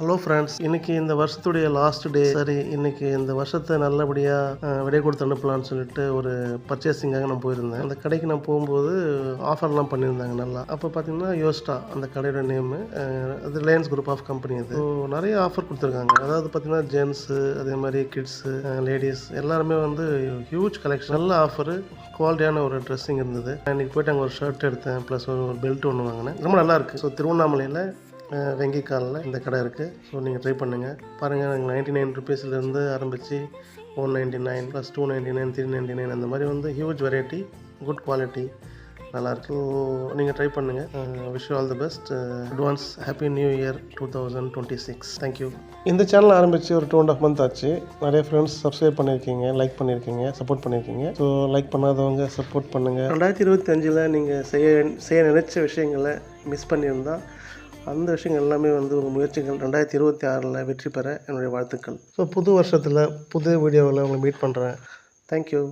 Hello friends, இன்னைக்கு இந்த வருஷத்துடைய last day. சரி, இன்னைக்கு இந்த வருஷத்தை நல்லபடியாக விடை கொடுத்து அனுப்பலான்னு சொல்லிட்டு ஒரு பர்ச்சேசிங்காக நான் போயிருந்தேன். அந்த கடைக்கு நான் போகும்போது ஆஃபர்லாம் பண்ணியிருந்தாங்க நல்லா. அப்போ பார்த்தீங்கன்னா யோஸ்டா அந்த கடையோட நேமு. அது ரிலையன்ஸ் குரூப் ஆஃப் கம்பெனி. அது ஸோ நிறைய ஆஃபர் கொடுத்துருக்காங்க. அதாவது பார்த்தீங்கன்னா ஜென்ஸு, அதே மாதிரி கிட்ஸு, லேடிஸ் எல்லாருமே வந்து ஹியூஜ் கலெக்ஷன், நல்ல ஆஃபரு, குவாலிட்டியான ஒரு ட்ரெஸ்ஸிங் இருந்தது. இன்றைக்கி போய்ட்டு அங்கே ஒரு ஷர்ட் எடுத்தேன், ப்ளஸ் ஒரு பெல்ட் ஒன்று வாங்கினேன். ரொம்ப நல்லாயிருக்கு. ஸோ திருவண்ணாமலையில் வெங்கிக்காலில் இந்த கடை இருக்குது. ஸோ நீங்கள் ட்ரை பண்ணுங்கள். பாருங்கள், நாங்கள் 99 ருபீஸ்லேருந்து ஆரம்பித்து 199 ப்ளஸ் 299 399 அந்த மாதிரி வந்து ஹியூஜ் வெரைட்டி, குட் குவாலிட்டி, நல்லாயிருக்கு. ஸோ நீங்கள் ட்ரை பண்ணுங்கள். Wish you all the best. Advance happy new year 2026. Thank you. இந்த சேனல் ஆரம்பித்து ஒரு 2.5 month ஆச்சு. நிறைய ஃப்ரெண்ட்ஸ் சப்ஸ்கிரைப் பண்ணியிருக்கீங்க, லைக் பண்ணியிருக்கீங்க, சப்போர்ட் பண்ணியிருக்கீங்க. ஸோ லைக் பண்ணாதவங்க சப்போர்ட் பண்ணுங்கள். 2025 நீங்கள் செய்ய நினைச்ச விஷயங்களை மிஸ் பண்ணியிருந்தால் அந்த விஷயங்கள் எல்லாமே வந்து உங்கள் முயற்சிகள் 2026 வெற்றி பெற என்னுடைய வாழ்த்துக்கள். ஸோ புது வருஷத்தில் புது வீடியோவில் உங்களை மீட் பண்ணுறேன். தேங்க்யூ.